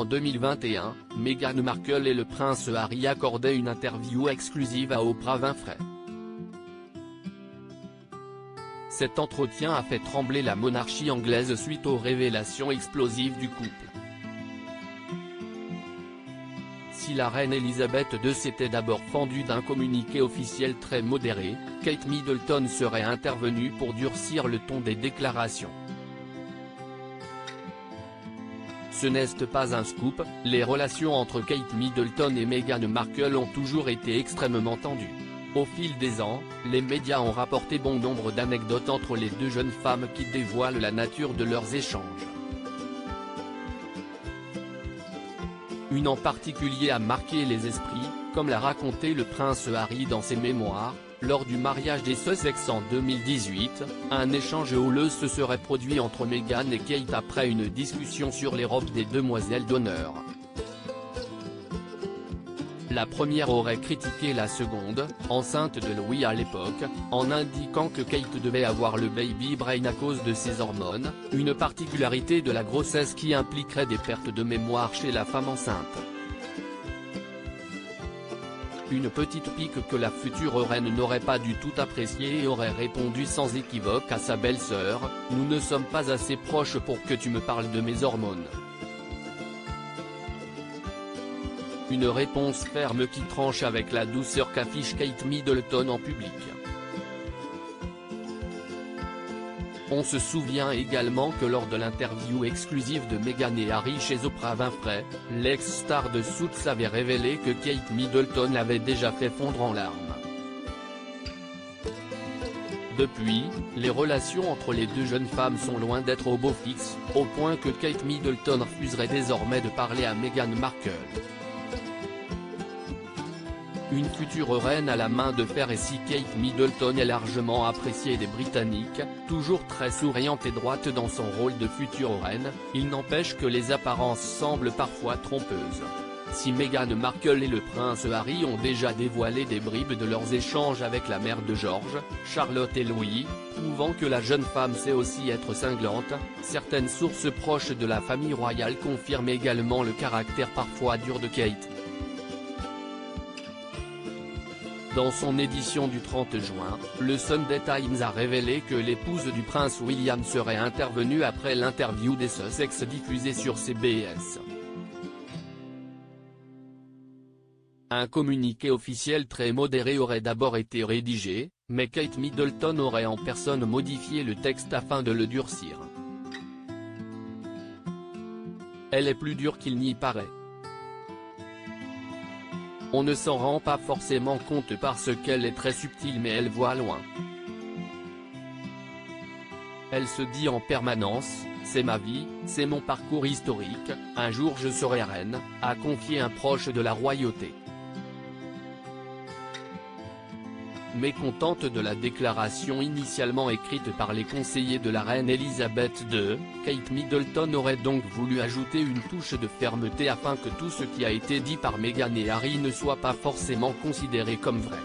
En 2021, Meghan Markle et le prince Harry accordaient une interview exclusive à Oprah Winfrey. Cet entretien a fait trembler la monarchie anglaise suite aux révélations explosives du couple. Si la reine Elisabeth II s'était d'abord fendue d'un communiqué officiel très modéré, Kate Middleton serait intervenue pour durcir le ton des déclarations. Ce n'est pas un scoop, les relations entre Kate Middleton et Meghan Markle ont toujours été extrêmement tendues. Au fil des ans, les médias ont rapporté bon nombre d'anecdotes entre les deux jeunes femmes qui dévoilent la nature de leurs échanges. Une en particulier a marqué les esprits, comme l'a raconté le prince Harry dans ses mémoires. Lors du mariage des Sussex en 2018, un échange houleux se serait produit entre Meghan et Kate après une discussion sur les robes des demoiselles d'honneur. La première aurait critiqué la seconde, enceinte de Louis à l'époque, en indiquant que Kate devait avoir le baby brain à cause de ses hormones, une particularité de la grossesse qui impliquerait des pertes de mémoire chez la femme enceinte. Une petite pique que la future reine n'aurait pas du tout appréciée et aurait répondu sans équivoque à sa belle-sœur, « Nous ne sommes pas assez proches pour que tu me parles de mes hormones ». Une réponse ferme qui tranche avec la douceur qu'affiche Kate Middleton en public. On se souvient également que lors de l'interview exclusive de Meghan et Harry chez Oprah Winfrey, l'ex-star de Suits avait révélé que Kate Middleton l'avait déjà fait fondre en larmes. Depuis, les relations entre les deux jeunes femmes sont loin d'être au beau fixe, au point que Kate Middleton refuserait désormais de parler à Meghan Markle. Une future reine à la main de fer, et si Kate Middleton est largement appréciée des Britanniques, toujours très souriante et droite dans son rôle de future reine, il n'empêche que les apparences semblent parfois trompeuses. Si Meghan Markle et le prince Harry ont déjà dévoilé des bribes de leurs échanges avec la mère de George, Charlotte et Louis, prouvant que la jeune femme sait aussi être cinglante, certaines sources proches de la famille royale confirment également le caractère parfois dur de Kate. Dans son édition du 30 juin, le Sunday Times a révélé que l'épouse du prince William serait intervenue après l'interview des Sussex diffusée sur CBS. Un communiqué officiel très modéré aurait d'abord été rédigé, mais Kate Middleton aurait en personne modifié le texte afin de le durcir. Elle est plus dure qu'il n'y paraît. On ne s'en rend pas forcément compte parce qu'elle est très subtile, mais elle voit loin. Elle se dit en permanence, c'est ma vie, c'est mon parcours historique, un jour je serai reine, a confié un proche de la royauté. Mécontente de la déclaration initialement écrite par les conseillers de la reine Elisabeth II, Kate Middleton aurait donc voulu ajouter une touche de fermeté afin que tout ce qui a été dit par Meghan et Harry ne soit pas forcément considéré comme vrai.